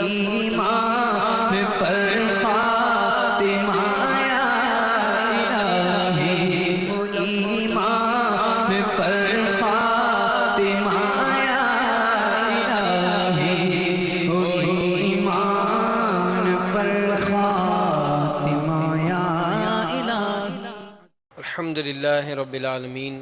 ایمان پر خاتمہ یا الہی، ایمان پر خاتمہ یا الہی، ایمان پر خاتمہ یا الہی۔ الحمدللہ رب العالمین،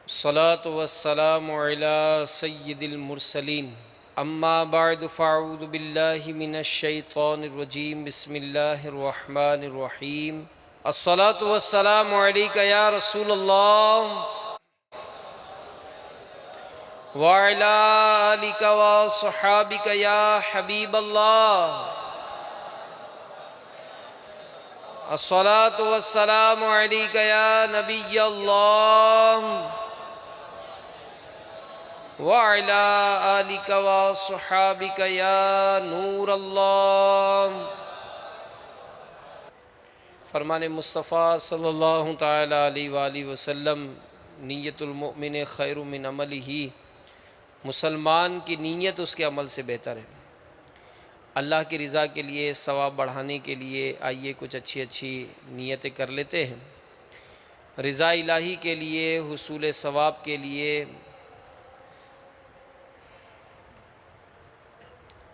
الصلاة والسلام علی سید المرسلین، اما بعد فاعوذ باللہ من الشیطان الرجیم، بسم اللہ الرحمن الرحیم۔ الصلاة والسلام علیک یا رسول اللہ وعلی آلک وصحابک یا حبیب اللہ۔ الصلاة والسلام علیک یا نبی اللہ وعلی آلک وصحابک یا نور اللہ۔ فرمان مصطفیٰ صلی اللہ تعالی علیہ وآلہ وسلم، نیت المؤمن خیر من عملہ، مسلمان کی نیت اس کے عمل سے بہتر ہے۔ اللہ کی رضا کے لیے، ثواب بڑھانے کے لیے آئیے کچھ اچھی نیتیں کر لیتے ہیں۔ رضا الہی کے لیے، حصول ثواب کے لیے،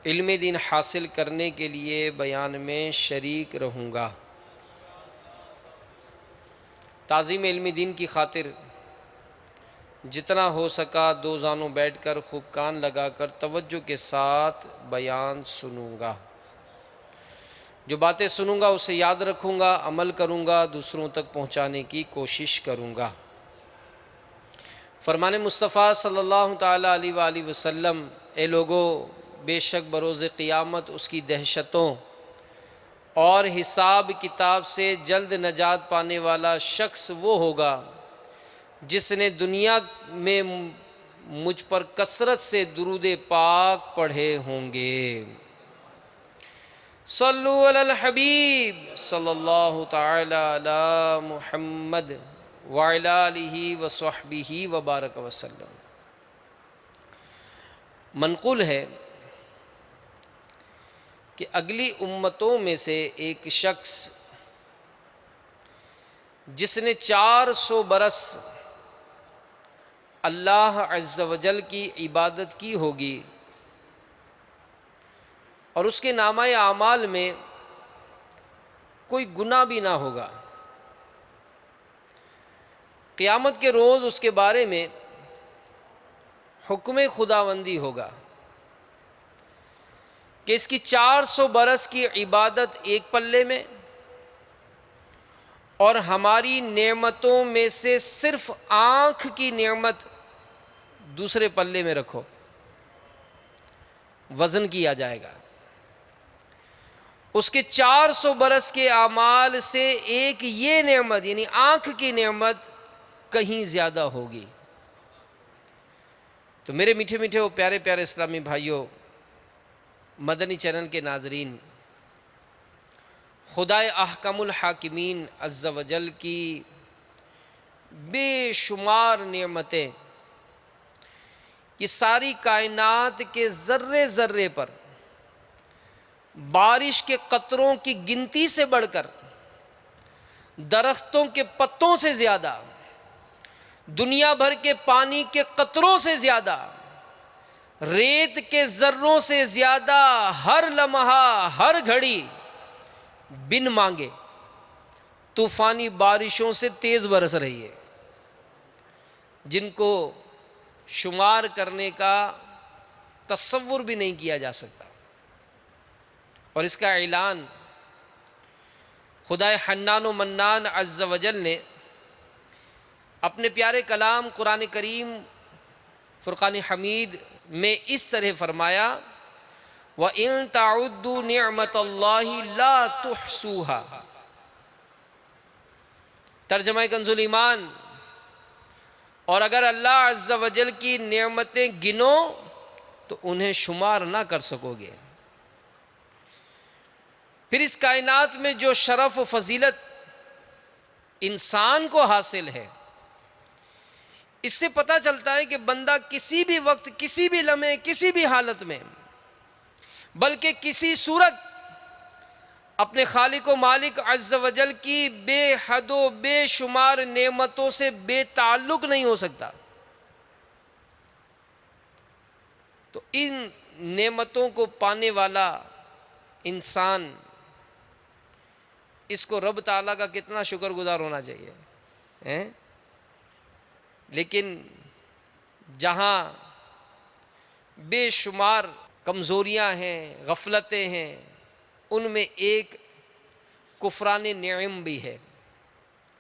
علم دین حاصل کرنے کے لیے بیان میں شریک رہوں گا۔ تعظیم علم دین کی خاطر جتنا ہو سکا دو زانوں بیٹھ کر خوب کان لگا کر توجہ کے ساتھ بیان سنوں گا۔ جو باتیں سنوں گا اسے یاد رکھوں گا، عمل کروں گا، دوسروں تک پہنچانے کی کوشش کروں گا۔ فرمان مصطفیٰ صلی اللہ تعالی علیہ وآلہ وسلم، اے لوگو، بے شک بروز قیامت اس کی دہشتوں اور حساب کتاب سے جلد نجات پانے والا شخص وہ ہوگا جس نے دنیا میں مجھ پر کثرت سے درود پاک پڑھے ہوں گے۔ صلو علی الحبیب صلی اللہ تعالی علی محمد وعلی آلہ وصحبہ وبارک وسلم۔ منقول ہے کہ اگلی امتوں میں سے ایک شخص جس نے 400 برس اللہ عز و جل کی عبادت کی ہوگی اور اس کے نامہ اعمال میں کوئی گناہ بھی نہ ہوگا، قیامت کے روز اس کے بارے میں حکم خداوندی ہوگا کہ اس کی 400 برس کی عبادت ایک پلے میں اور ہماری نعمتوں میں سے صرف آنکھ کی نعمت دوسرے پلے میں رکھو، وزن کیا جائے گا۔ اس کے 400 برس کے اعمال سے ایک یہ نعمت یعنی آنکھ کی نعمت کہیں زیادہ ہوگی۔ تو میرے میٹھے میٹھے وہ پیارے پیارے اسلامی بھائیوں، مدنی چینل کے ناظرین، خدائے احکم الحاکمین عز و جل کی بے شمار نعمتیں، یہ ساری کائنات کے ذرے ذرے پر، بارش کے قطروں کی گنتی سے بڑھ کر، درختوں کے پتوں سے زیادہ، دنیا بھر کے پانی کے قطروں سے زیادہ، ریت کے ذروں سے زیادہ، ہر لمحہ ہر گھڑی بن مانگے طوفانی بارشوں سے تیز برس رہی ہے، جن کو شمار کرنے کا تصور بھی نہیں کیا جا سکتا۔ اور اس کا اعلان خدائے حنان و منان عز و جل نے اپنے پیارے کلام قرآن کریم فرقان حمید میں اس طرح فرمایا، وَإِن تَعُدُّوا نِعْمَةَ اللَّهِ لَا تُحْصُوهَا۔ ترجمہ کنز ایمان، اور اگر اللہ عز و جل کی نعمتیں گنو تو انہیں شمار نہ کر سکو گے۔ پھر اس کائنات میں جو شرف و فضیلت انسان کو حاصل ہے، اس سے پتہ چلتا ہے کہ بندہ کسی بھی وقت، کسی بھی لمحے، کسی بھی حالت میں بلکہ کسی صورت اپنے خالق و مالک عز و جل کی بے حد و بے شمار نعمتوں سے بے تعلق نہیں ہو سکتا۔ تو ان نعمتوں کو پانے والا انسان، اس کو رب تعالیٰ کا کتنا شکر گزار ہونا چاہیے۔ لیکن جہاں بے شمار کمزوریاں ہیں، غفلتیں ہیں، ان میں ایک کفران نعم بھی ہے۔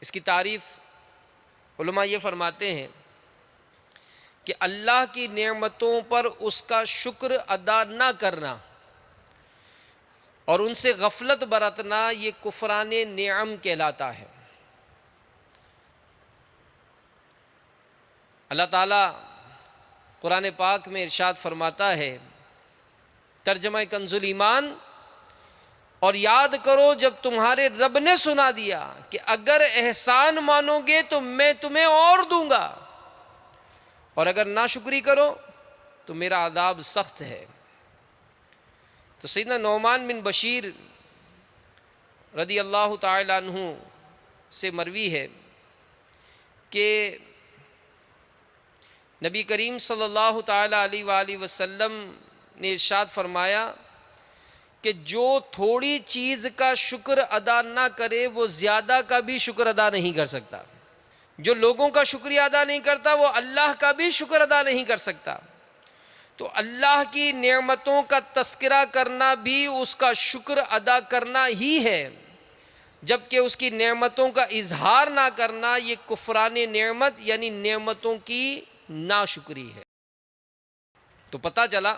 اس کی تعریف علماء یہ فرماتے ہیں کہ اللہ کی نعمتوں پر اس کا شکر ادا نہ کرنا اور ان سے غفلت برتنا، یہ کفران نعم کہلاتا ہے۔ اللہ تعالیٰ قرآن پاک میں ارشاد فرماتا ہے، ترجمہ کنز الایمان، اور یاد کرو جب تمہارے رب نے سنا دیا کہ اگر احسان مانو گے تو میں تمہیں اور دوں گا، اور اگر ناشکری کرو تو میرا عذاب سخت ہے۔ تو سیدنا نعمان بن بشیر رضی اللہ تعالی عنہ سے مروی ہے کہ نبی کریم صلی اللہ تعالی علیہ وآلہ وسلم نے ارشاد فرمایا کہ جو تھوڑی چیز کا شکر ادا نہ کرے وہ زیادہ کا بھی شکر ادا نہیں کر سکتا۔ جو لوگوں کا شکریہ ادا نہیں کرتا وہ اللہ کا بھی شکر ادا نہیں کر سکتا۔ تو اللہ کی نعمتوں کا تذکرہ کرنا بھی اس کا شکر ادا کرنا ہی ہے، جبکہ اس کی نعمتوں کا اظہار نہ کرنا یہ کفران نعمت یعنی نعمتوں کی ناشکری ہے۔ تو پتہ چلا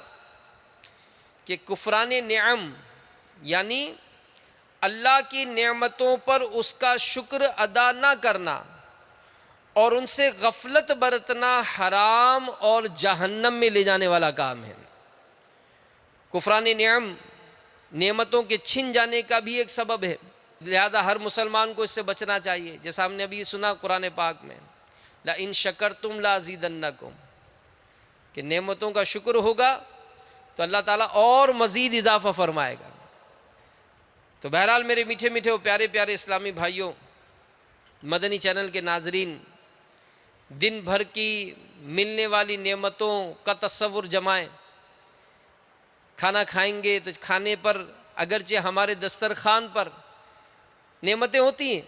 کہ کفران نعم یعنی اللہ کی نعمتوں پر اس کا شکر ادا نہ کرنا اور ان سے غفلت برتنا حرام اور جہنم میں لے جانے والا کام ہے۔ کفران نعم نعمتوں کے چھن جانے کا بھی ایک سبب ہے، لہذا ہر مسلمان کو اس سے بچنا چاہیے۔ جیسا ہم نے ابھی سنا قرآن پاک میں، لَإِن شَكَرْتُمْ لَأَزِيدَنَّكُمْ، کہ نعمتوں کا شکر ہوگا تو اللہ تعالیٰ اور مزید اضافہ فرمائے گا۔ تو بہرحال میرے میٹھے میٹھے و پیارے پیارے اسلامی بھائیوں، مدنی چینل کے ناظرین، دن بھر کی ملنے والی نعمتوں کا تصور جمائیں۔ کھانا کھائیں گے تو کھانے پر اگرچہ ہمارے دسترخوان پر نعمتیں ہوتی ہیں،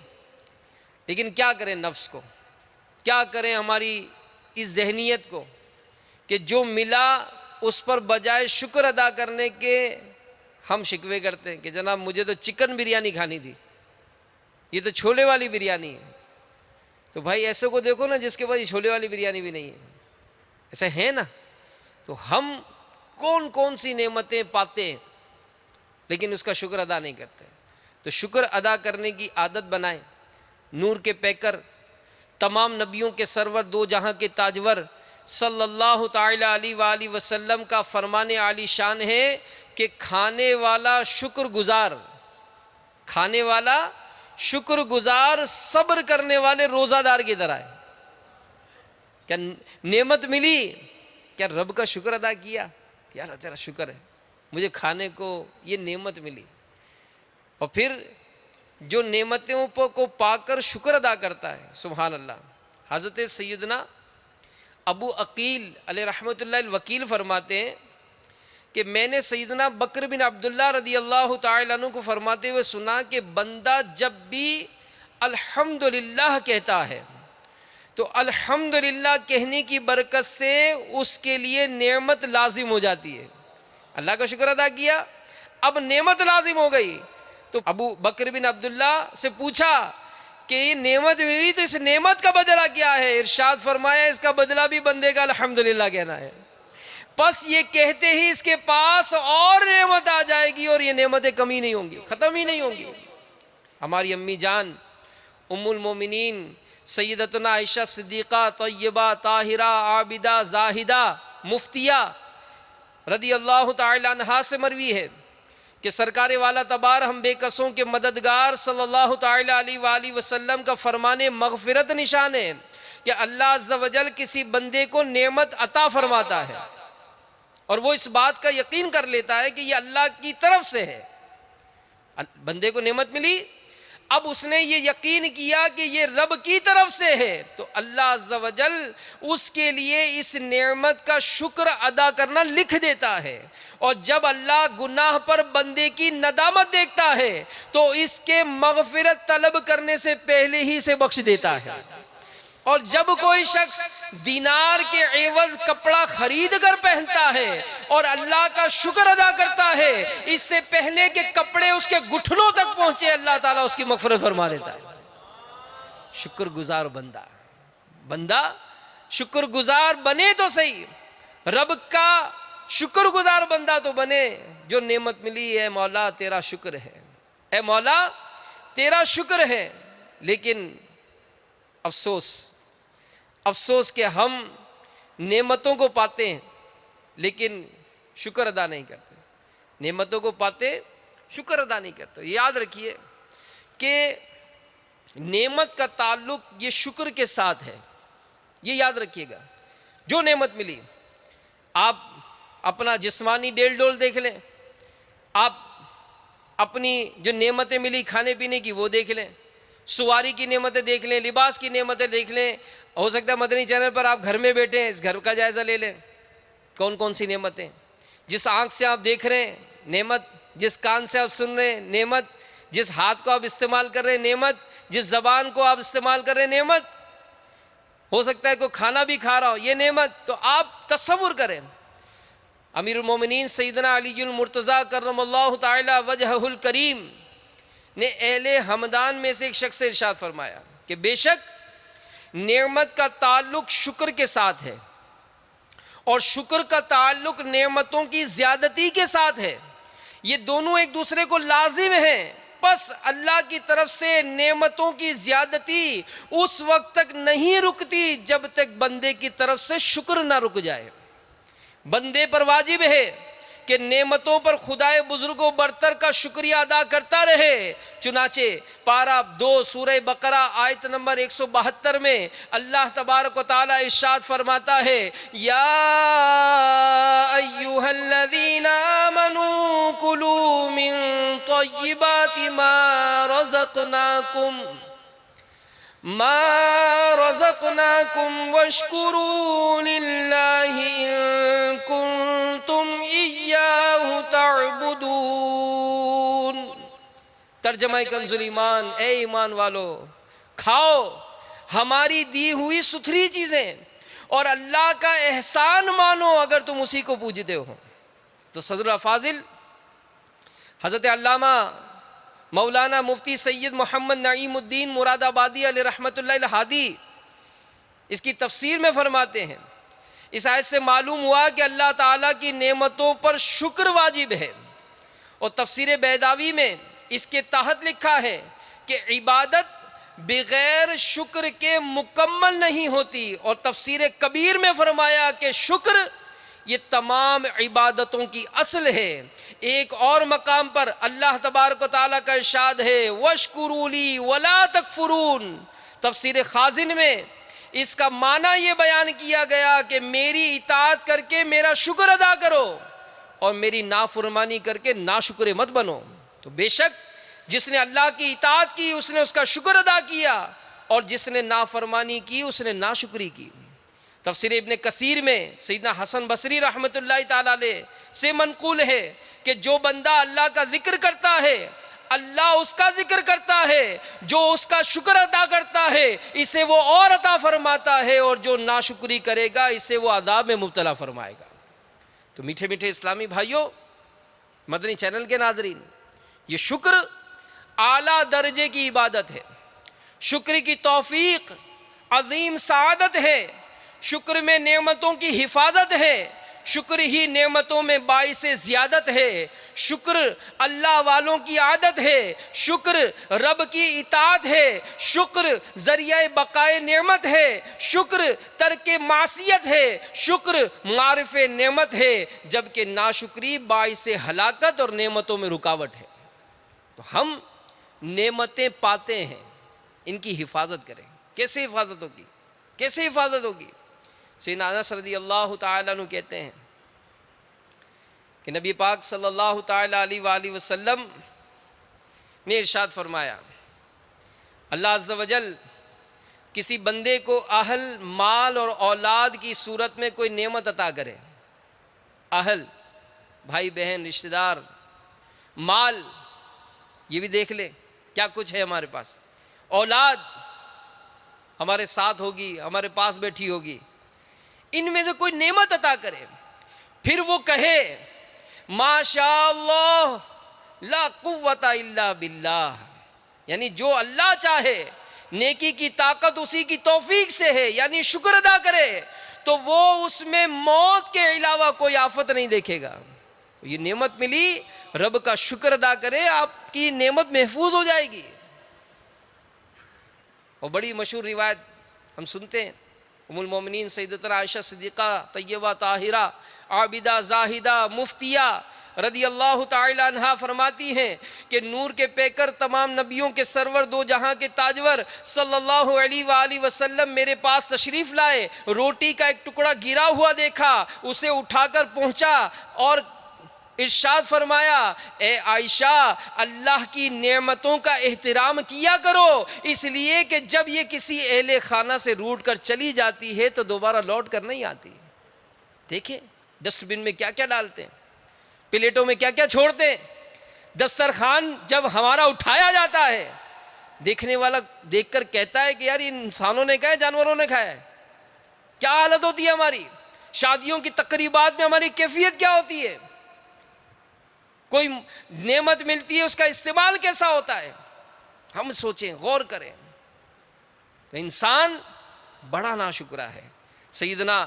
لیکن کیا کریں نفس کو، کیا کریں ہماری اس ذہنیت کو کہ جو ملا اس پر بجائے شکر ادا کرنے کے ہم شکوے کرتے ہیں کہ جناب مجھے تو چکن بریانی کھانی تھی، یہ تو چھولے والی بریانی ہے۔ تو بھائی ایسے کو دیکھو نا جس کے بعد یہ چھولے والی بریانی بھی نہیں ہے، ایسے ہے نا۔ تو ہم کون کون سی نعمتیں پاتے ہیں لیکن اس کا شکر ادا نہیں کرتے۔ تو شکر ادا کرنے کی عادت بنائیں۔ نور کے پیکر، تمام نبیوں کے سرور، دو جہاں کے تاجور صلی اللہ تعالی علیہ وآلہ وسلم کا فرمان عالی شان ہے کہ کھانے والا شکر گزار، کھانے والا شکر گزار صبر کرنے والے روزہ دار کی طرح ہے۔ کیا نعمت ملی، کیا رب کا شکر ادا کیا کہ یار تیرا شکر ہے مجھے کھانے کو یہ نعمت ملی۔ اور پھر جو نعمتوں کو پا کر شکر ادا کرتا ہے، سبحان اللہ۔ حضرت سیدنا ابو عقیل علیہ رحمۃ اللہ الوکیل فرماتے ہیں کہ میں نے سیدنا بکر بن عبداللہ رضی اللہ تعالی عنہ کو فرماتے ہوئے سنا کہ بندہ جب بھی الحمدللہ کہتا ہے تو الحمدللہ کہنے کی برکت سے اس کے لیے نعمت لازم ہو جاتی ہے۔ اللہ کا شکر ادا کیا، اب نعمت لازم ہو گئی۔ تو ابو بکر بن عبداللہ سے پوچھا کہ یہ نعمت ملی تو اس نعمت کا بدلہ کیا ہے؟ ارشاد فرمایا اس کا بدلہ بھی بندے کا الحمدللہ کہنا ہے۔ پس یہ کہتے ہی اس کے پاس اور نعمت آ جائے گی اور یہ نعمتیں کمی نہیں ہوں گی، ختم ہی نہیں ہوں گی۔ ہماری امی جان ام المومنین سیدتنا عائشہ صدیقہ طیبہ طاہرہ عابدہ زاہدہ مفتیہ رضی اللہ تعالی عنہا سے مروی ہے کہ سرکار والا تبار ہم بے کسوں کے مددگار صلی اللہ تعالی علیہ وآلہ وسلم کا فرمان مغفرت نشان ہے کہ اللہ عز و جل کسی بندے کو نعمت عطا فرماتا ہے اور وہ اس بات کا یقین کر لیتا ہے کہ یہ اللہ کی طرف سے ہے. بندے کو نعمت ملی، اب اس نے یہ یقین کیا کہ یہ رب کی طرف سے ہے، تو اللہ عز و جل اس کے لیے اس نعمت کا شکر ادا کرنا لکھ دیتا ہے. اور جب اللہ گناہ پر بندے کی ندامت دیکھتا ہے تو اس کے مغفرت طلب کرنے سے پہلے ہی سے بخش دیتا ہے. اور جب کوئی شخص دینار کے عوض کپڑا خرید کر پہنتا ہے اور اللہ کا شکر ادا کرتا ہے، اس سے پہلے کہ کپڑے اس کے گھٹنوں تک پہنچے اللہ تعالیٰ اس کی مغفرت فرما دیتا ہے. شکر گزار بندہ شکر گزار بنے تو صحیح، رب کا شکر گزار بندہ تو بنے. جو نعمت ملی ہے مولا تیرا شکر ہے، اے مولا تیرا شکر ہے. لیکن افسوس کہ ہم نعمتوں کو پاتے ہیں لیکن شکر ادا نہیں کرتے. نعمتوں کو پاتے شکر ادا نہیں کرتے. یاد رکھیے کہ نعمت کا تعلق یہ شکر کے ساتھ ہے، یہ یاد رکھیے گا. جو نعمت ملی، آپ اپنا جسمانی ڈیل ڈول دیکھ لیں، آپ اپنی جو نعمتیں ملی کھانے پینے کی وہ دیکھ لیں، سواری کی نعمتیں دیکھ لیں، لباس کی نعمتیں دیکھ لیں. ہو سکتا ہے مدنی چینل پر آپ گھر میں بیٹھے ہیں، اس گھر کا جائزہ لے لیں. کون کون سی نعمتیں، جس آنکھ سے آپ دیکھ رہے ہیں نعمت، جس کان سے آپ سن رہے ہیں نعمت، جس ہاتھ کو آپ استعمال کر رہے ہیں نعمت، جس زبان کو آپ استعمال کر رہے ہیں نعمت. ہو سکتا ہے کوئی کھانا بھی کھا رہا ہو، یہ نعمت. تو آپ تصور کریں، امیر المومنین سیدنا علی المرتضیٰ کرم اللہ تعالی وجہہ الکریم نے اہل ہمدان میں سے ایک شخص سے ارشاد فرمایا کہ بے شک نعمت کا تعلق شکر کے ساتھ ہے اور شکر کا تعلق نعمتوں کی زیادتی کے ساتھ ہے. یہ دونوں ایک دوسرے کو لازم ہیں. بس اللہ کی طرف سے نعمتوں کی زیادتی اس وقت تک نہیں رکتی جب تک بندے کی طرف سے شکر نہ رک جائے. بندے پر واجب ہے کہ نعمتوں پر خدائے بزرگ و برتر کا شکریہ ادا کرتا رہے. چنانچہ پارہ 2 سورہ بقرہ آیت نمبر 172 میں اللہ تبارک و تعالی ارشاد فرماتا ہے، یا ایھا الذین آمنوا کلوا من طیبات ما رزقناکم واشکروا للہ ان کنتم ایاہ تعبدون. ترجمہ کنز ایمان، اے ایمان والو کھاؤ ہماری دی ہوئی ستھری چیزیں اور اللہ کا احسان مانو اگر تم اسی کو پوجتے ہو. تو صدر افاضل حضرت علامہ مولانا مفتی سید محمد نعیم الدین مراد آبادی علیہ رحمۃ اللہ الہادی اس کی تفسیر میں فرماتے ہیں، اس آیت سے معلوم ہوا کہ اللہ تعالیٰ کی نعمتوں پر شکر واجب ہے. اور تفسیر بیضاوی میں اس کے تحت لکھا ہے کہ عبادت بغیر شکر کے مکمل نہیں ہوتی. اور تفسیر کبیر میں فرمایا کہ شکر یہ تمام عبادتوں کی اصل ہے. ایک اور مقام پر اللہ تبارک و تعالیٰ کا ارشاد ہے، وَاشْكُرُوا لِي وَلَا تَكْفُرُونَ. تفسیر خازن میں اس کا معنی یہ بیان کیا گیا کہ میری اطاعت کر کے میرا شکر ادا کرو اور میری نافرمانی کر کے ناشکر مت بنو. تو بے شک جس نے اللہ کی اطاعت کی اس نے اس کا شکر ادا کیا، اور جس نے نافرمانی کی اس نے ناشکری کی. تفسیر ابن کثیر میں سیدنا حسن بصری رحمۃ اللہ تعالی علیہ سے منقول ہے کہ جو بندہ اللہ کا ذکر کرتا ہے اللہ اس کا ذکر کرتا ہے، جو اس کا شکر ادا کرتا ہے اسے وہ اور عطا فرماتا ہے، اور جو ناشکری کرے گا اسے وہ عذاب میں مبتلا فرمائے گا. تو میٹھے میٹھے اسلامی بھائیوں، مدنی چینل کے ناظرین، یہ شکر اعلیٰ درجے کی عبادت ہے. شکر کی توفیق عظیم سعادت ہے. شکر میں نعمتوں کی حفاظت ہے. شکر ہی نعمتوں میں باعث زیادت ہے. شکر اللہ والوں کی عادت ہے. شکر رب کی اطاعت ہے. شکر ذریعہ بقائے نعمت ہے. شکر ترک معصیت ہے. شکر معرف نعمت ہے، جبکہ ناشکری باعث ہلاکت اور نعمتوں میں رکاوٹ ہے. تو ہم نعمتیں پاتے ہیں، ان کی حفاظت کریں. کیسے حفاظت ہوگی؟ کیسے حفاظت ہوگی؟ سیدنا انس رضی اللہ تعالیٰ عنہ کہتے ہیں کہ نبی پاک صلی اللہ تعالیٰ علیہ وآلہ وسلم نے ارشاد فرمایا، اللہ عز و جل کسی بندے کو اہل، مال اور اولاد کی صورت میں کوئی نعمت عطا کرے، اہل بھائی بہن رشتہ دار، مال یہ بھی دیکھ لیں کیا کچھ ہے ہمارے پاس، اولاد ہمارے ساتھ ہوگی، ہمارے پاس بیٹھی ہوگی، ان میں سے کوئی نعمت عطا کرے، پھر وہ کہے ماشاء اللہ لا قوت الا باللہ، یعنی جو اللہ چاہے، نیکی کی طاقت اسی کی توفیق سے ہے، یعنی شکر ادا کرے، تو وہ اس میں موت کے علاوہ کوئی آفت نہیں دیکھے گا۔ یہ نعمت ملی، رب کا شکر ادا کرے، آپ کی نعمت محفوظ ہو جائے گی۔ اور بڑی مشہور روایت ہم سنتے ہیں، ام المومنین سیدتنا عائشہ صدیقہ طیبہ طاہرہ عابدہ زاہدہ مفتیہ رضی اللہ تعالی عنہا فرماتی ہیں کہ نور کے پیکر، تمام نبیوں کے سرور، دو جہاں کے تاجور صلی اللہ علیہ وآلہ وسلم میرے پاس تشریف لائے، روٹی کا ایک ٹکڑا گرا ہوا دیکھا، اسے اٹھا کر پہنچا اور ارشاد فرمایا، اے عائشہ اللہ کی نعمتوں کا احترام کیا کرو، اس لیے کہ جب یہ کسی اہل خانہ سے روٹ کر چلی جاتی ہے تو دوبارہ لوٹ کر نہیں آتی۔ دیکھیں ڈسٹ بن میں کیا کیا ڈالتے ہیں، پلیٹوں میں کیا کیا چھوڑتے ہیں، دسترخوان جب ہمارا اٹھایا جاتا ہے، دیکھنے والا دیکھ کر کہتا ہے کہ یار یہ انسانوں نے کھایا ہے جانوروں نے کھایا ہے، کیا حالت ہوتی ہے ہماری، شادیوں کی تقریبات میں ہماری کیفیت کیا ہوتی ہے، کوئی نعمت ملتی ہے اس کا استعمال کیسا ہوتا ہے، ہم سوچیں غور کریں۔ تو انسان بڑا ناشکرا ہے۔ سیدنا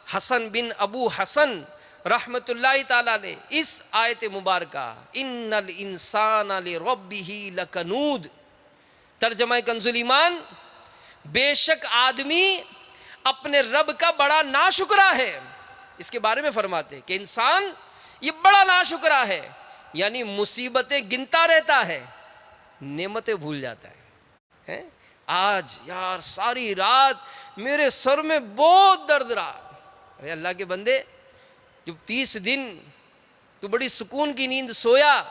حسن بن ابو حسن رحمت اللہ تعالیٰ علیہ اس آیت مبارکہ ان الانسان لربہ لکنود، ترجمہ کنز ایمان، بے شک آدمی اپنے رب کا بڑا ناشکرا ہے، اس کے بارے میں فرماتے ہیں کہ انسان یہ بڑا ناشکرا ہے، یعنی مصیبتیں گنتا رہتا ہے، نعمتیں بھول جاتا ہے۔ آج یار ساری رات میرے سر میں بہت درد رہا، ارے اللہ کے بندے جب 30 دن تو بڑی سکون کی نیند سویا،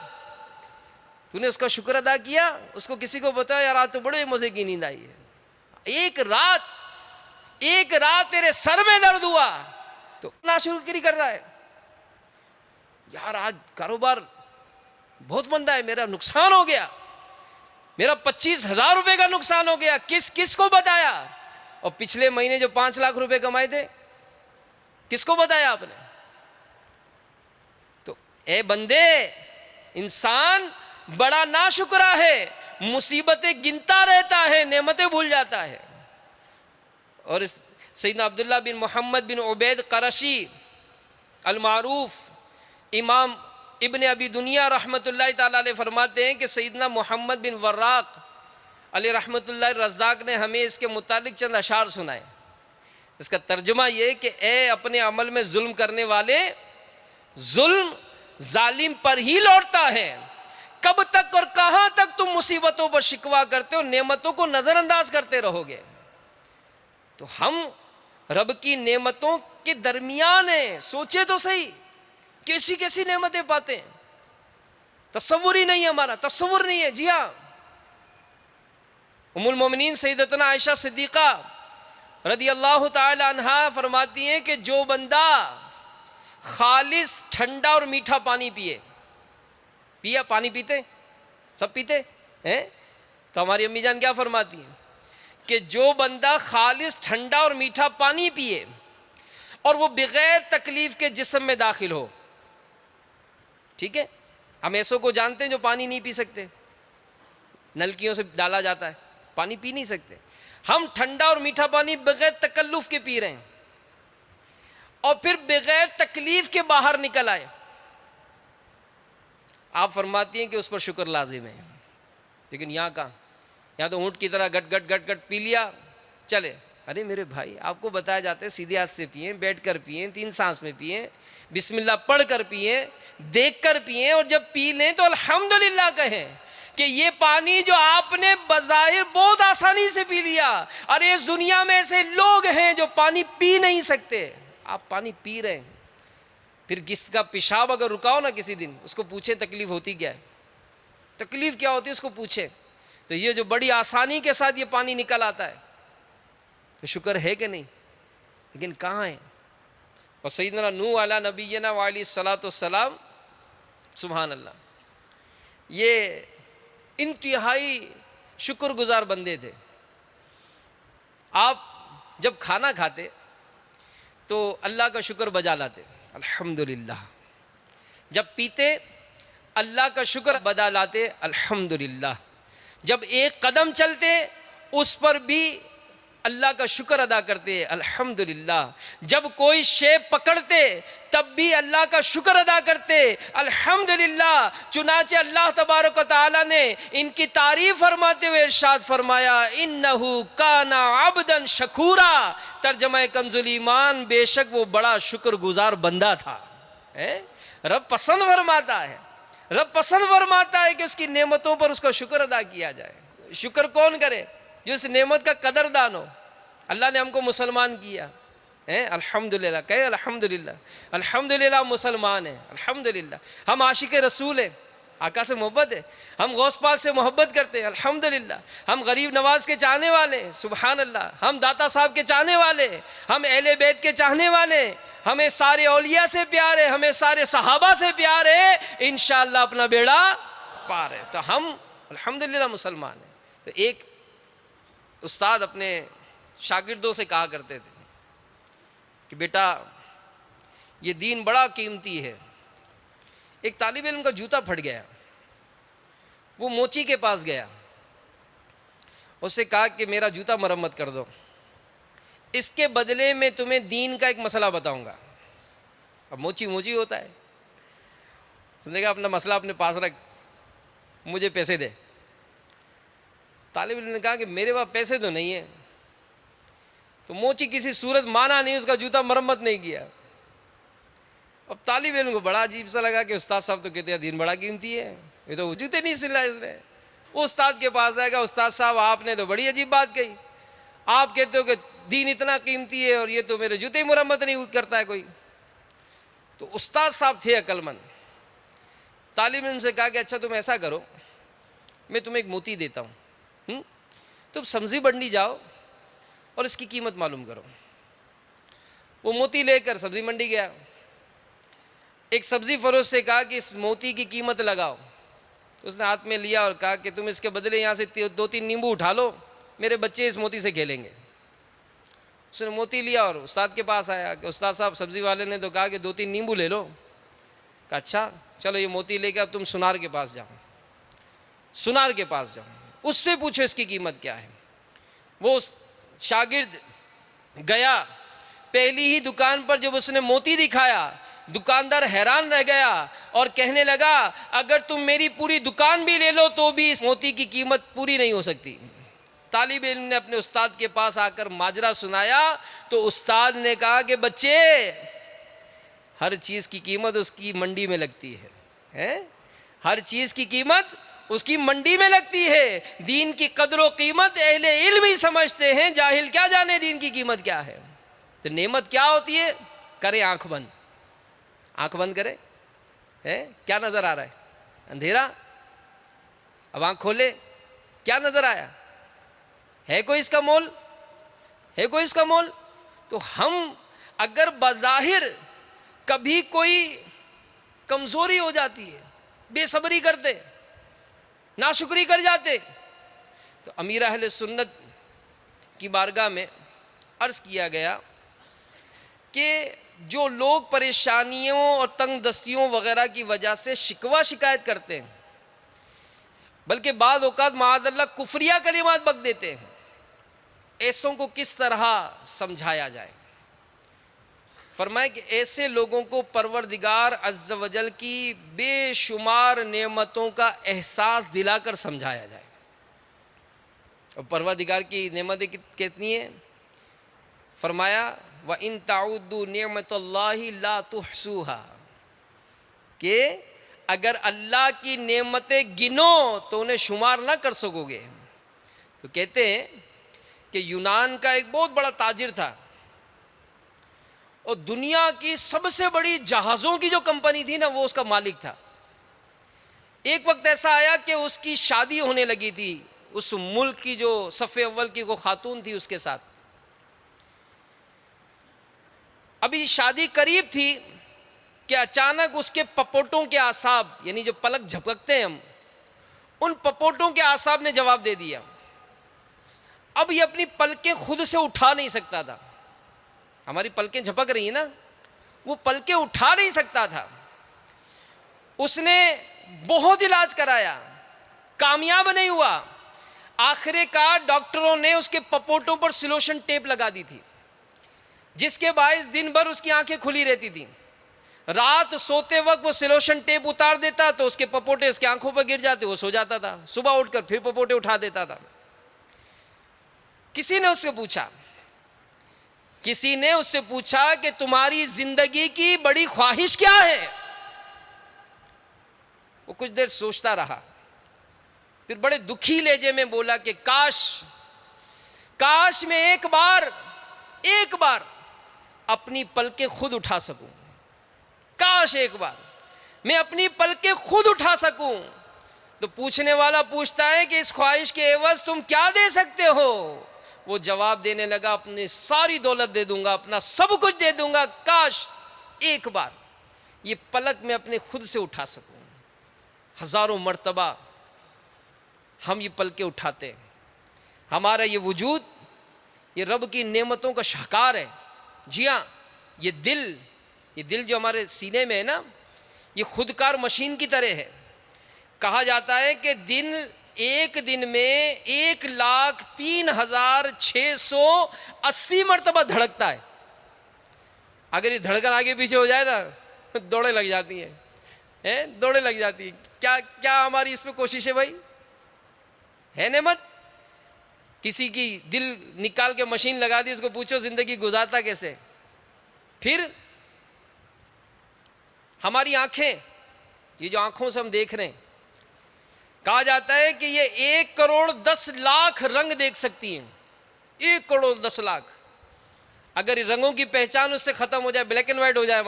تو نے اس کا شکر ادا کیا، اس کو کسی کو بتایا یار آج تو بڑے مزے کی نیند آئی ہے، ایک رات تیرے سر میں درد ہوا تو ناشکری کرتا ہے، یار آج کاروبار بہت مندہ ہے، میرا نقصان ہو گیا، میرا 25,000 روپے کا نقصان ہو گیا، کس کو بتایا، اور پچھلے مہینے جو 5 لاکھ روپے کمائے تھے کس کو بتایا آپ نے؟ تو اے بندے، انسان بڑا ناشکرا ہے، مصیبتیں گنتا رہتا ہے، نعمتیں بھول جاتا ہے۔ اور سیدنا عبداللہ بن محمد بن عبید قرشی المعروف امام ابن ابی دنیا رحمت اللہ تعالیٰ علیہ فرماتے ہیں کہ سیدنا محمد بن وراق علیہ رحمت اللہ رزاق نے ہمیں اس کے متعلق چند اشعار سنائے۔ اس کا ترجمہ یہ کہ اے اپنے عمل میں ظلم کرنے والے، ظلم ظالم پر ہی لوٹتا ہے، کب تک اور کہاں تک تم مصیبتوں پر شکوہ کرتے ہو، نعمتوں کو نظر انداز کرتے رہو گے۔ تو ہم رب کی نعمتوں کے درمیان ہیں، سوچے تو صحیح، کیسی کیسی نعمتیں پاتے ہیں، تصور ہی نہیں ہے، ہمارا تصور نہیں ہے۔ جی ہاں، ام المومنین سیدتنا عائشہ صدیقہ رضی اللہ تعالی عنہا فرماتی ہیں کہ جو بندہ خالص ٹھنڈا اور میٹھا پانی پیا پانی پیتے سب پیتے ہیں، تو ہماری امی جان کیا فرماتی ہیں کہ جو بندہ خالص ٹھنڈا اور میٹھا پانی پیے اور وہ بغیر تکلیف کے جسم میں داخل ہو، ٹھیک ہے، ہم ایسوں کو جانتے ہیں جو پانی نہیں پی سکتے، نلکیوں سے ڈالا جاتا ہے، پانی پی نہیں سکتے، ہم ٹھنڈا اور میٹھا پانی بغیر تکلف کے پی رہے ہیں، اور پھر بغیر تکلیف کے باہر نکل آئے، آپ فرماتی ہیں کہ اس پر شکر لازم ہے۔ لیکن یہاں کہاں، یہاں تو اونٹ کی طرح گٹ گٹ گٹ گٹ پی لیا چلے۔ ارے میرے بھائی، آپ کو بتایا جاتا ہے سیدھے ہاتھ سے پئیں، بیٹھ کر پئیں، 3 سانس میں پئیں، بسم اللہ پڑھ کر پئیں، دیکھ کر پئیں، اور جب پی لیں تو الحمدللہ کہیں کہ یہ پانی جو آپ نے بظاہر بہت آسانی سے پی لیا، ارے اس دنیا میں ایسے لوگ ہیں جو پانی پی نہیں سکتے، آپ پانی پی رہے ہیں، پھر کس کا پیشاب اگر رکاؤ نا کسی دن، اس کو پوچھیں تکلیف ہوتی کیا ہے، تکلیف کیا ہوتی ہے اس کو پوچھیں. تو یہ جو بڑی آسانی کے ساتھ یہ پانی نکل آتا ہے تو شکر ہے کہ نہیں؟ لیکن کہاں ہے؟ اور سیدنا نوح علیہ نبینا وعلیہ الصلوۃ والسلام، سبحان اللہ، یہ انتہائی شکر گزار بندے تھے. آپ جب کھانا کھاتے تو اللہ کا شکر بجا لاتے، الحمدللہ. جب پیتے اللہ کا شکر بجا لاتے، الحمدللہ. جب ایک قدم چلتے اس پر بھی اللہ کا شکر ادا کرتے، الحمدللہ. جب کوئی شے پکڑتے تب بھی اللہ کا شکر ادا کرتے، الحمدللہ. چنانچہ اللہ تبارک و تعالی نے ان کی تعریف فرماتے ہوئے ارشاد فرمایا، انہ کان عبدا شکورا. ترجمہ کنز ایمان، بے شک وہ بڑا شکر گزار بندہ تھا. رب پسند فرماتا ہے، رب پسند فرماتا ہے کہ اس کی نعمتوں پر اس کا شکر ادا کیا جائے. شکر کون کرے؟ جو اس نعمت کا قدردان ہو. اللہ نے ہم کو مسلمان کیا، الحمدللہ. کہے الحمدللہ، الحمدللہ مسلمان ہیں، الحمدللہ. ہم عاشق رسول ہیں، آقا سے محبت ہے. ہم غوث پاک سے محبت کرتے ہیں، الحمدللہ. ہم غریب نواز کے چاہنے والے ہیں، سبحان اللہ. ہم داتا صاحب کے چاہنے والے ہیں، ہم اہل بیت کے چاہنے والے ہیں. ہمیں سارے اولیاء سے پیار ہے، ہمیں سارے صحابہ سے پیار ہے. انشاءاللہ اپنا بیڑا پار ہے. تو ہم الحمدللہ مسلمان ہیں. تو ایک استاد اپنے شاگردوں سے کہا کرتے تھے کہ بیٹا یہ دین بڑا قیمتی ہے. ایک طالب علم کا جوتا پھٹ گیا، وہ موچی کے پاس گیا، اس سے کہا کہ میرا جوتا مرمت کر دو، اس کے بدلے میں تمہیں دین کا ایک مسئلہ بتاؤں گا. اب موچی موچی ہوتا ہے، اس نے کہا اپنا مسئلہ اپنے پاس رکھ، مجھے پیسے دے. طالب علم نے کہا کہ میرے پاس پیسے تو نہیں ہیں. تو موچی کسی صورت مانا نہیں، اس کا جوتا مرمت نہیں کیا. اب طالب علم کو بڑا عجیب سا لگا کہ استاد صاحب تو کہتے ہیں دین بڑا قیمتی ہے، یہ تو جوتے نہیں سلا اس نے. وہ استاد کے پاس جائے گا، استاد صاحب آپ نے تو بڑی عجیب بات کہی، آپ کہتے ہو کہ دین اتنا قیمتی ہے اور یہ تو میرے جوتے مرمت نہیں کرتا ہے کوئی. تو استاد صاحب تھے عقل مند. طالب علم سے کہا کہ اچھا تم ایسا کرو، میں تمہیں ایک موتی دیتا ہوں، تم سبزی منڈی جاؤ اور اس کی قیمت معلوم کرو. وہ موتی لے کر سبزی منڈی گیا. ایک سبزی فروش سے کہا کہ اس موتی کی قیمت لگاؤ. اس نے ہاتھ میں لیا اور کہا کہ تم اس کے بدلے یہاں سے 2-3 نیمبو اٹھا لو، میرے بچے اس موتی سے کھیلیں گے. اس نے موتی لیا اور استاد کے پاس آیا کہ استاد صاحب سبزی والے نے تو کہا کہ 2-3 نیمبو لے لو. کہا اچھا چلو یہ موتی لے کے اب تم سنار کے پاس جاؤ. سنار کے پاس جاؤ، اس سے پوچھو اس کی قیمت کیا ہے. وہ شاگرد گیا، پہلی ہی دکان پر جب اس نے موتی دکھایا، دکاندار حیران رہ گیا اور کہنے لگا اگر تم میری پوری دکان بھی لے لو تو بھی اس موتی کی قیمت پوری نہیں ہو سکتی. طالب علم نے اپنے استاد کے پاس آ کر ماجرا سنایا تو استاد نے کہا کہ بچے ہر چیز کی قیمت اس کی منڈی میں لگتی ہے، ہر چیز کی قیمت اس کی منڈی میں لگتی ہے. دین کی قدر و قیمت اہل علم ہی سمجھتے ہیں، جاہل کیا جانے دین کی قیمت کیا ہے. تو نعمت کیا ہوتی ہے؟ کرے آنکھ بند، آنکھ بند کرے، کیا نظر آ رہا ہے؟ اندھیرا. اب آنکھ کھولے، کیا نظر آیا؟ ہے کوئی اس کا مول؟ ہے کوئی اس کا مول؟ تو ہم اگر بظاہر کبھی کوئی کمزوری ہو جاتی ہے، بے صبری کرتے، ناشکری کر جاتے، تو امیر اہل سنت کی بارگاہ میں عرض کیا گیا کہ جو لوگ پریشانیوں اور تنگ دستیوں وغیرہ کی وجہ سے شکوہ شکایت کرتے ہیں، بلکہ بعض اوقات معاذ اللہ کفریہ کلمات بک دیتے ہیں، ایسوں کو کس طرح سمجھایا جائے؟ فرمائے کہ ایسے لوگوں کو پروردگار عز و جل کی بے شمار نعمتوں کا احساس دلا کر سمجھایا جائے. اور پروردگار کی نعمتیں کتنی ہیں؟ فرمایا وَإِن تَعُدُّوا نِعْمَةَ اللَّهِ لَا تُحْصُوهَا، کہ اگر اللہ کی نعمتیں گنو تو انہیں شمار نہ کر سکو گے. تو کہتے ہیں کہ یونان کا ایک بہت بڑا تاجر تھا، اور دنیا کی سب سے بڑی جہازوں کی جو کمپنی تھی نا وہ اس کا مالک تھا. ایک وقت ایسا آیا کہ اس کی شادی ہونے لگی تھی اس ملک کی جو صف اول کی وہ خاتون تھی اس کے ساتھ. ابھی شادی قریب تھی کہ اچانک اس کے پپوٹوں کے اعصاب، یعنی جو پلک جھپکتے ہیں ہم، ان پپوٹوں کے اعصاب نے جواب دے دیا. اب یہ اپنی پلکیں خود سے اٹھا نہیں سکتا تھا. ہماری پلکیں جھپک رہی ہیں نا، وہ پلکیں اٹھا نہیں سکتا تھا. اس نے بہت علاج کرایا، کامیاب نہیں ہوا. آخر کار ڈاکٹروں نے اس کے پپوٹوں پر سلوشن ٹیپ لگا دی تھی، جس کے باعث دن بھر اس کی آنکھیں کھلی رہتی تھیں. رات سوتے وقت وہ سلوشن ٹیپ اتار دیتا تو اس کے پپوٹے اس کی آنکھوں پر گر جاتے، وہ سو جاتا تھا. صبح اٹھ کر پھر پپوٹے اٹھا دیتا تھا. کسی نے اس سے پوچھا کہ تمہاری زندگی کی بڑی خواہش کیا ہے؟ وہ کچھ دیر سوچتا رہا، پھر بڑے دکھی لہجے میں بولا کہ کاش میں ایک بار اپنی پلکیں خود اٹھا سکوں. کاش ایک بار میں اپنی پلکیں خود اٹھا سکوں. تو پوچھنے والا پوچھتا ہے کہ اس خواہش کے عوض تم کیا دے سکتے ہو؟ وہ جواب دینے لگا، اپنی ساری دولت دے دوں گا، اپنا سب کچھ دے دوں گا، کاش ایک بار یہ پلک میں اپنے خود سے اٹھا سکوں. ہزاروں مرتبہ ہم یہ پلکیں اٹھاتے ہیں. ہمارا یہ وجود یہ رب کی نعمتوں کا شاہکار ہے. جی ہاں، یہ دل جو ہمارے سینے میں ہے نا، یہ خودکار مشین کی طرح ہے. کہا جاتا ہے کہ ایک دن میں 1,03,680 مرتبہ دھڑکتا ہے. اگر یہ دھڑکن آگے پیچھے ہو جائے نا دوڑیں لگ جاتی ہیں. کیا ہماری اس پہ کوشش ہے بھائی؟ ہے نعمت. کسی کی دل نکال کے مشین لگا دی، اس کو پوچھو زندگی گزارتا کیسے. پھر ہماری آنکھیں، یہ جو آنکھوں سے ہم دیکھ رہے ہیں، کہا جاتا ہے کہ یہ 1,10,00,000 رنگ دیکھ سکتی ہیں. 1,10,00,000. اگر یہ رنگوں کی پہچان اس سے ختم ہو جائے، بلیک اینڈ وائٹ ہو جائے،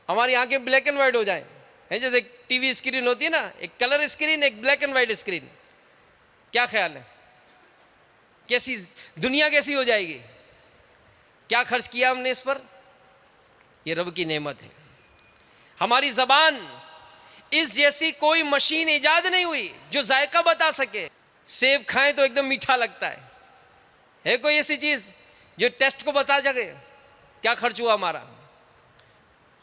ہماری آنکھیں بلیک اینڈ وائٹ ہو جائیں، جیسے ٹی وی اسکرین ہوتی ہے نا، ایک کلر اسکرین، ایک بلیک اینڈ وائٹ اسکرین. کیا خیال ہے؟ کیسی دنیا کیسی ہو جائے گی؟ کیا خرچ کیا ہم نے اس پر؟ یہ رب کی نعمت ہے. ہماری زبان، اس جیسی کوئی مشین ایجاد نہیں ہوئی جو ذائقہ بتا سکے. سیب کھائیں تو ایک دم میٹھا لگتا ہے کوئی ایسی چیز جو ٹیسٹ کو بتا سکے؟ کیا خرچ ہوا ہمارا؟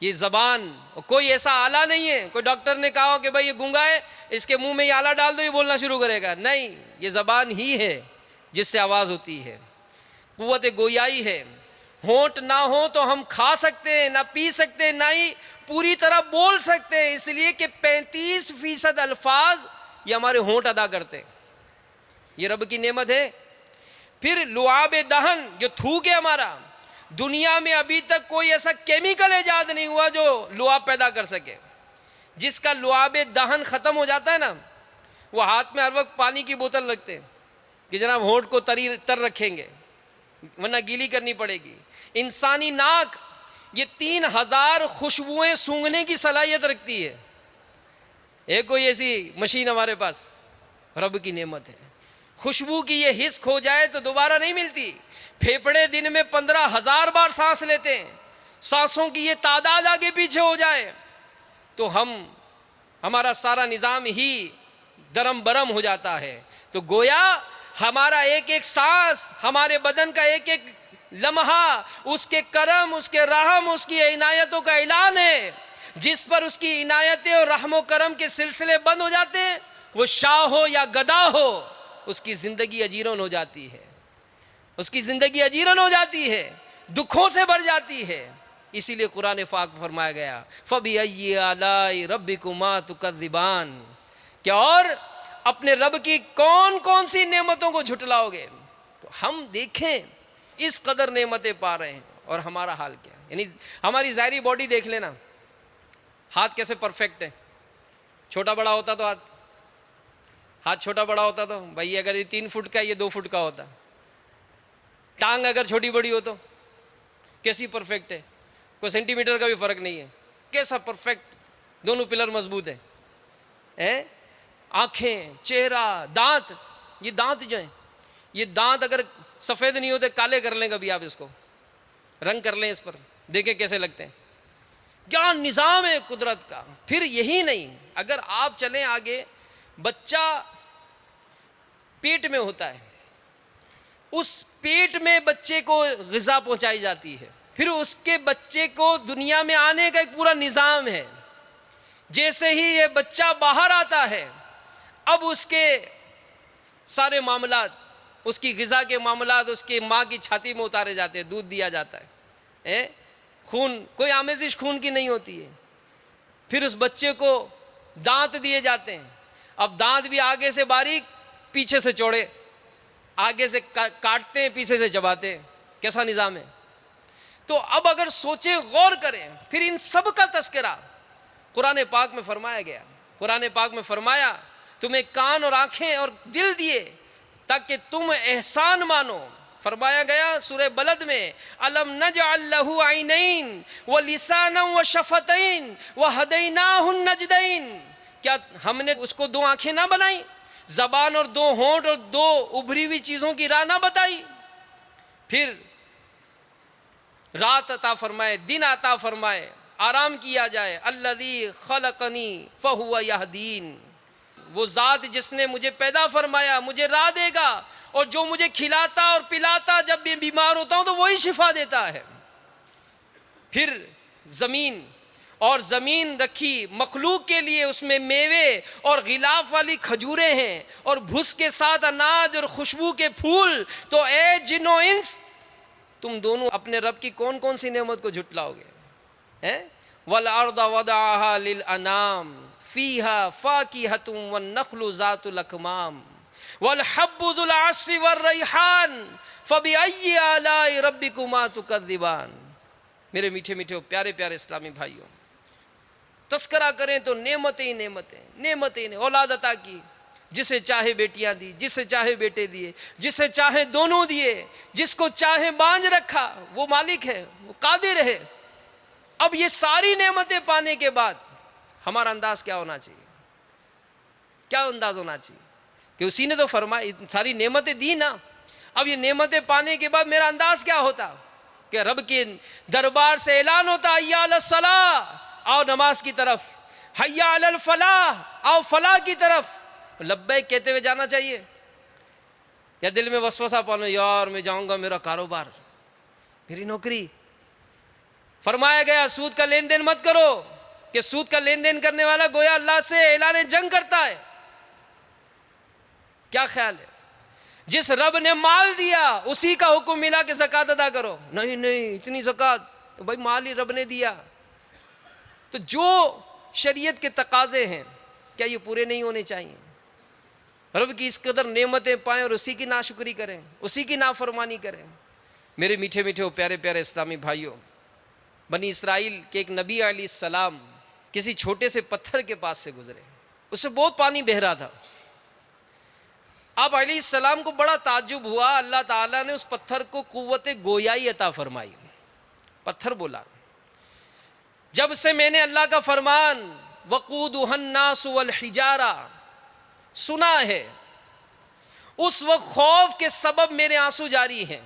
یہ زبان کوئی ایسا آلہ نہیں ہے. کوئی ڈاکٹر نے کہا کہ بھائی یہ گونگا ہے، اس کے منہ میں یہ آلہ ڈال دو، یہ بولنا شروع کرے گا. نہیں، یہ زبان ہی ہے جس سے آواز ہوتی ہے. قوت گویائی ہے. ہونٹ نہ ہو تو ہم کھا سکتے ہیں، نہ پی سکتے ہیں، نہ ہی پوری طرح بول سکتے ہیں، اس لیے کہ 35% الفاظ یہ ہمارے ہونٹ ادا کرتے ہیں. یہ رب کی نعمت ہے. پھر لعاب دہن جو تھوک ہے ہمارا، دنیا میں ابھی تک کوئی ایسا کیمیکل ایجاد نہیں ہوا جو لعاب پیدا کر سکے. جس کا لعاب دہن ختم ہو جاتا ہے نا، وہ ہاتھ میں ہر وقت پانی کی بوتل رکھتے ہیں کہ جناب ہونٹ کو تر رکھیں گے ورنہ گیلی کرنی پڑے گی. انسانی ناک یہ 3,000 خوشبوئیں سونگھنے کی صلاحیت رکھتی ہے. کوئی ایسی مشین ہمارے پاس؟ رب کی نعمت ہے. خوشبو کی یہ حس کھو جائے تو دوبارہ نہیں ملتی. پھیپڑے دن میں 15,000 بار سانس لیتے ہیں. سانسوں کی یہ تعداد آگے پیچھے ہو جائے تو ہمارا سارا نظام ہی درم برم ہو جاتا ہے. تو گویا ہمارا ایک ایک سانس، ہمارے بدن کا ایک ایک لمحہ اس کے کرم، اس کے رحم، اس کی عنایتوں کا اعلان ہے. جس پر اس کی عنایتیں اور رحم و کرم کے سلسلے بند ہو جاتے ہیں، وہ شاہ ہو یا گدا ہو، اس کی زندگی اجیرن ہو جاتی ہے. اس کی زندگی اجیرن ہو جاتی ہے، دکھوں سے بھر جاتی ہے. اسی لیے قرآن پاک میں فرمایا گیا فَبِأَيِّ آلَاءِ رَبِّكُمَا تُكَذِّبَانِ، کہ اور اپنے رب کی کون کون سی نعمتوں کو جھٹلاؤ گے. تو ہم دیکھیں اس قدر نعمتیں پا رہے ہیں اور ہمارا حال کیا ہے. یعنی ہماری ظاہری باڈی دیکھ لینا، ہاتھ کیسے پرفیکٹ ہے. چھوٹا بڑا ہوتا تو ہاتھ چھوٹا بڑا ہوتا تو بھائی اگر یہ 3 فٹ کا یہ 2 فٹ کا ہوتا. ٹانگ اگر چھوٹی بڑی ہو تو کیسی پرفیکٹ ہے, کوئی سینٹی میٹر کا بھی فرق نہیں ہے, کیسا پرفیکٹ, دونوں پلر مضبوط ہیں. آنکھیں, چہرہ, دانت, یہ دانت جو ہیں, یہ دانت اگر سفید نہیں ہوتے کالے کر لیں کبھی آپ اس کو, رنگ کر لیں اس پر, دیکھیں کیسے لگتے ہیں. کیا نظام ہے قدرت کا. پھر یہی نہیں, اگر آپ چلیں آگے, بچہ پیٹ میں ہوتا ہے, اس پیٹ میں بچے کو غذا پہنچائی جاتی ہے, پھر اس کے بچے کو دنیا میں آنے کا ایک پورا نظام ہے. جیسے ہی یہ بچہ باہر آتا ہے, اب اس کے سارے معاملات, اس کی غذا کے معاملات اس کی ماں کی چھاتی میں اتارے جاتے ہیں, دودھ دیا جاتا ہے, خون, کوئی آمیزش خون کی نہیں ہوتی ہے. پھر اس بچے کو دانت دیے جاتے ہیں. اب دانت بھی آگے سے باریک, پیچھے سے چوڑے, آگے سے کاٹتے ہیں, پیچھے سے چباتے ہیں. کیسا نظام ہے. تو اب اگر سوچیں, غور کریں, پھر ان سب کا تذکرہ قرآن پاک میں فرمایا گیا. قرآن پاک میں فرمایا تمہیں کان اور آنکھیں اور دل دیے تاکہ تم احسان مانو. فرمایا گیا سورہ بلد میں, الم نجعل لہ عینین ولسانا وشفتین وہدیناہ النجدین, کیا ہم نے اس کو 2 آنکھیں نہ بنائی, زبان اور 2 ہونٹ اور 2 ابھری ہوئی چیزوں کی راہ نہ بتائی, پھر رات عطا فرمائے, دن عطا فرمائے, آرام کیا جائے. الذی خلقنی فہو یہدین, وہ ذات جس نے مجھے پیدا فرمایا مجھے راہ دے گا, اور جو مجھے کھلاتا اور پلاتا جب بھی بیمار ہوتا ہوں تو وہی شفا دیتا ہے. پھر زمین, اور زمین رکھی مخلوق کے لیے, اس میں میوے اور غلاف والی کھجوریں ہیں, اور بھس کے ساتھ اناج اور خوشبو کے پھول. تو اے جن و انس, تم دونوں اپنے رب کی کون کون سی نعمت کو جھٹلاؤ گے. وَالْأَرْضَ وَضَعَهَا لِلْأَنَامِ فِيهَا فَاكِهَةٌ وَالنَّخْلُ ذَاتُ الْأَكْمَامِ وَالْحَبُّ ذُو الْعَصْفِ وَالرَّيْحَانِ فَبِأَيِّ آلَاءِ رَبِّكُمَا تُكَذِّبَانِ. میرے میٹھے میٹھے پیارے پیارے اسلامی بھائیوں, تذکرہ کریں تو نعمتیں ہی نعمتیں, نعمتیں. اولاد عطا کی, جسے چاہے بیٹیاں دی, جسے چاہے بیٹے دیے, جسے چاہے دونوں دیے, جس کو چاہے بانجھ رکھا. وہ مالک ہے, وہ قادر ہے. اب یہ ساری نعمتیں پانے کے بعد ہمارا انداز کیا ہونا چاہیے, کیا انداز ہونا چاہیے کہ اسی نے تو فرمایا, ساری نعمتیں دی نا, اب یہ نعمتیں پانے کے بعد میرا انداز کیا ہوتا کہ رب کے دربار سے اعلان ہوتا, حیا علی الصلاۃ, آؤ نماز کی طرف, حیا علی الفلاح, آؤ فلاح کی طرف. لبیک کہتے ہوئے جانا چاہیے, یا دل میں وسوسہ پانا, یار میں جاؤں گا, میرا کاروبار, میری نوکری. فرمایا گیا سود کا لین دین مت کرو, کہ سود کا لین دین کرنے والا گویا اللہ سے اعلان جنگ کرتا ہے. کیا خیال ہے, جس رب نے مال دیا اسی کا حکم ملا کہ زکوٰۃ ادا کرو. نہیں نہیں, اتنی زکوٰۃ, تو بھائی مال ہی رب نے دیا. تو جو شریعت کے تقاضے ہیں کیا یہ پورے نہیں ہونے چاہیے؟ رب کی اس قدر نعمتیں پائیں اور اسی کی ناشکری کریں, اسی کی نافرمانی کریں. میرے میٹھے میٹھے پیارے پیارے اسلامی بھائیوں, بنی اسرائیل کے ایک نبی علیہ السلام کسی چھوٹے سے پتھر کے پاس سے گزرے, اس سے بہت پانی بہہ رہا تھا. آپ علیہ السلام کو بڑا تعجب ہوا, اللہ تعالیٰ نے اس پتھر کو قوت گویائی عطا فرمائی. پتھر بولا, جب سے میں نے اللہ کا فرمان وقودها الناس والحجارہ سنا ہے, اس وقت خوف کے سبب میرے آنسو جاری ہیں.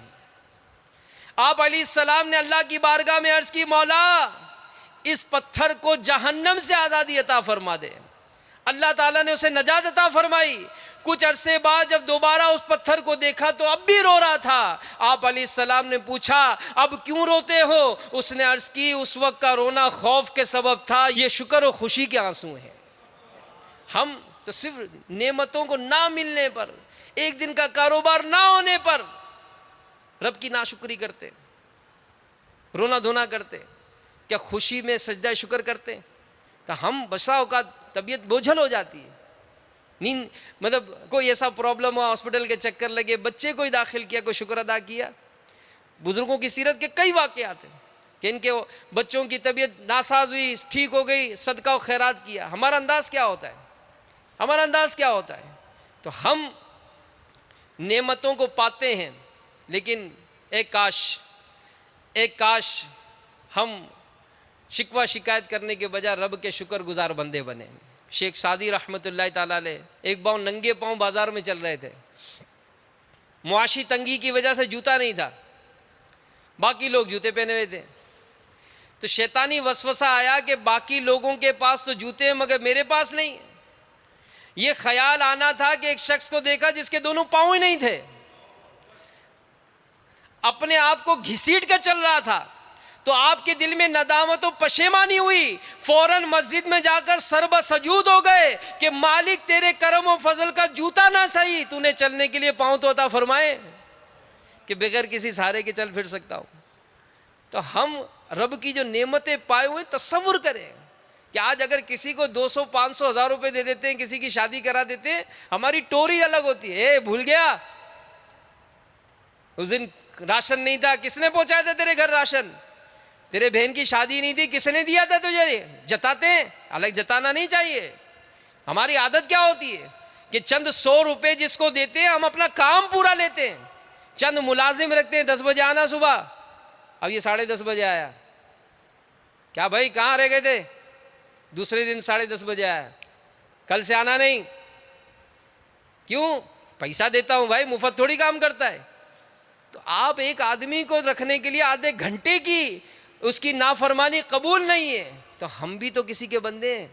آپ علیہ السلام نے اللہ کی بارگاہ میں عرض کی, مولا اس پتھر کو جہنم سے آزادی عطا فرما دے. اللہ تعالیٰ نے اسے نجات عطا فرمائی. کچھ عرصے بعد جب دوبارہ اس پتھر کو دیکھا تو اب بھی رو رہا تھا. آپ علیہ السلام نے پوچھا, اب کیوں روتے ہو؟ اس نے عرض کی, اس وقت کا رونا خوف کے سبب تھا, یہ شکر و خوشی کے آنسو ہیں. ہم تو صرف نعمتوں کو نہ ملنے پر, ایک دن کا کاروبار نہ ہونے پر رب کی ناشکری کرتے, رونا دھونا کرتے. کیا خوشی میں سجدہ شکر کرتے؟ تو ہم بسا اوقات طبیعت بوجھل ہو جاتی ہے, نیند مطلب کوئی ایسا پرابلم ہوا, ہاسپٹل کے چکر لگے, بچے کوئی داخل کیا, کوئی شکر ادا کیا. بزرگوں کی سیرت کے کئی واقعات ہیں کہ ان کے بچوں کی طبیعت ناساز ہوئی, ٹھیک ہو گئی, صدقہ و خیرات کیا. ہمارا انداز کیا ہوتا ہے, ہمارا انداز کیا ہوتا ہے؟ تو ہم نعمتوں کو پاتے ہیں, لیکن اے کاش ایک کاش ہم شکوہ شکایت کرنے کے بجائے رب کے شکر گزار بندے بنے. شیخ سعدی رحمۃ اللہ تعالیٰ علیہ ایک باؤں ننگے پاؤں بازار میں چل رہے تھے. معاشی تنگی کی وجہ سے جوتا نہیں تھا, باقی لوگ جوتے پہنے ہوئے تھے. تو شیطانی وسوسہ آیا کہ باقی لوگوں کے پاس تو جوتے ہیں مگر میرے پاس نہیں. یہ خیال آنا تھا کہ ایک شخص کو دیکھا جس کے دونوں پاؤں ہی نہیں تھے, اپنے آپ کو گھسیٹ کر چل رہا تھا. تو آپ کے دل میں ندامت و پشیمانی ہوئی, فوراً مسجد میں جا کر سربہ سجود ہو گئے کہ مالک تیرے کرم و فضل کا جوتا نہ صحیح, تو نے چلنے کے لیے پاؤں تو عطا فرمائے کہ بغیر کسی سہارے کے چل پھر سکتا ہوں. تو ہم رب کی جو نعمتیں پائے ہوئے تصور کریں کہ آج اگر کسی کو 200 500 1000 روپے دے دیتے ہیں, کسی کی شادی کرا دیتے ہیں, ہماری ٹوری الگ ہوتی ہے. بھول گیا اس دن راشن نہیں تھا, کس نے پہنچایا تھا تیرے گھر راشن؟ تیرے بہن کی شادی نہیں تھی, کس نے دیا تھا تجھے؟ جتاتے ہیں, الگ جتانا نہیں چاہیے. ہماری عادت کیا ہوتی ہے کہ چند 100 روپے جس کو دیتے ہیں ہم اپنا کام پورا لیتے ہیں. چند ملازم رکھتے ہیں, 10 بجے آنا صبح, اب یہ 10:30 بجے آیا. کیا بھائی کہاں رہ گئے تھے؟ دوسرے دن 10:30 بجے آیا. کل سے آنا نہیں. کیوں؟ پیسہ دیتا ہوں بھائی, مفت تھوڑی کام کرتا ہے. تو آپ ایک آدمی کو رکھنے کے لیے آدھے گھنٹے کی اس کی نافرمانی قبول نہیں ہے, تو ہم بھی تو کسی کے بندے ہیں.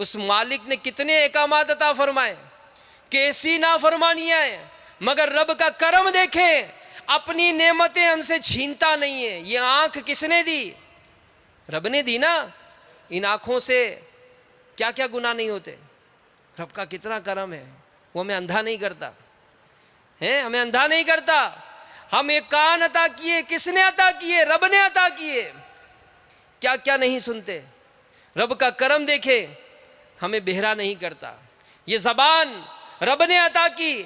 اس مالک نے کتنے احکامات عطا فرمائے, کیسی نافرمانیاں ہیں, مگر رب کا کرم دیکھیں, اپنی نعمتیں ہم سے چھینتا نہیں ہے. یہ آنکھ کس نے دی؟ رب نے دی نا. ان آنکھوں سے کیا کیا گناہ نہیں ہوتے. رب کا کتنا کرم ہے, وہ ہمیں اندھا نہیں کرتا ہے, ہمیں اندھا نہیں کرتا. ہمیں کان عطا کیے, کس نے عطا کیے؟ رب نے عطا کیے. کیا کیا نہیں سنتے. رب کا کرم دیکھے, ہمیں بہرا نہیں کرتا. یہ زبان رب نے عطا کی,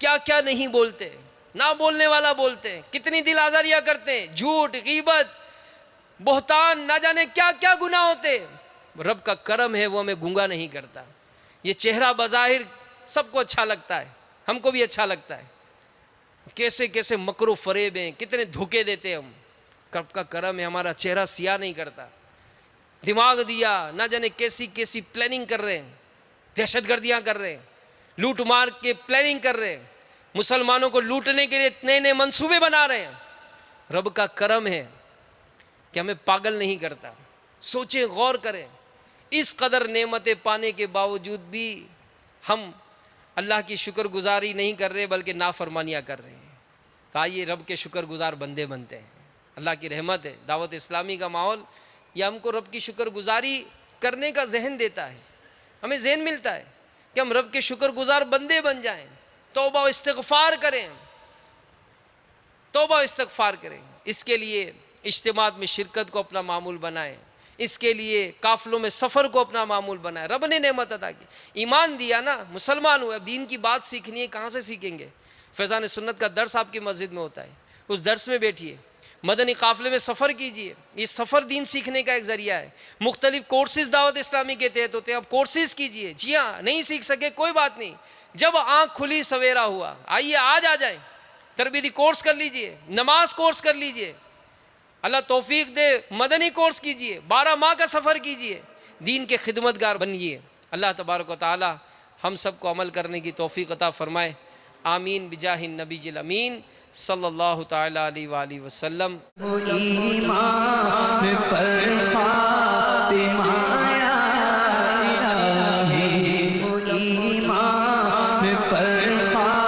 کیا کیا نہیں بولتے, نہ بولنے والا بولتے ہیں, کتنی دل آزاریاں کرتے ہیں, جھوٹ, غیبت, بہتان, نہ جانے کیا کیا گناہ ہوتے. رب کا کرم ہے, وہ ہمیں گنگا نہیں کرتا. یہ چہرہ بظاہر سب کو اچھا لگتا ہے, ہم کو بھی اچھا لگتا ہے. کیسے کیسے مکر و فریب ہیں, کتنے دھوکے دیتے ہم. رب کا کرم ہے, ہمارا چہرہ سیاہ نہیں کرتا. دماغ دیا, نہ جانے کیسی کیسی پلاننگ کر رہے ہیں, دہشت گردیاں کر رہے ہیں, لوٹ مار کے پلاننگ کر رہے ہیں, مسلمانوں کو لوٹنے کے لیے نئے نئے منصوبے بنا رہے ہیں. رب کا کرم ہے کہ ہمیں پاگل نہیں کرتا. سوچیں, غور کریں, اس قدر نعمتیں پانے کے باوجود بھی ہم اللہ کی شکر گزاری نہیں کر رہے بلکہ نافرمانیاں کر رہے ہیں. تو آئیے رب کے شکر گزار بندے بنتے ہیں. اللہ کی رحمت ہے, دعوت اسلامی کا ماحول یہ ہم کو رب کی شکر گزاری کرنے کا ذہن دیتا ہے. ہمیں ذہن ملتا ہے کہ ہم رب کے شکر گزار بندے بن جائیں, توبہ و استغفار کریں, توبہ و استغفار کریں. اس کے لیے اجتماعات میں شرکت کو اپنا معمول بنائیں, اس کے لیے قافلوں میں سفر کو اپنا معمول بنائیں. رب نے نعمت عطا کی, ایمان دیا نا, مسلمان ہوئے, اب دین کی بات سیکھنی ہے, کہاں سے سیکھیں گے؟ فیضان سنت کا درس آپ کی مسجد میں ہوتا ہے, اس درس میں بیٹھیے, مدنی قافلے میں سفر کیجیے. یہ سفر دین سیکھنے کا ایک ذریعہ ہے. مختلف کورسز دعوت اسلامی کے تحت ہوتے ہیں, اب کورسز کیجیے. جی ہاں, نہیں سیکھ سکے کوئی بات نہیں, جب آنکھ کھلی سویرا ہوا, آئیے آج آ جائیں, تربیتی کورس کر لیجیے, نماز کورس کر لیجیے, اللہ توفیق دے مدنی کورس کیجیے, 12 ماہ کا سفر کیجیے, دین کے خدمتگار بنیے. اللہ تبارک و تعالی ہم سب کو عمل کرنے کی توفیق عطا فرمائے. آمین بجاہ النبی الامین صلی اللہ تعالی علیہ وآلہ وسلم. ایمان پر خاتمہ یا الہی, ایمان پر خاتمہ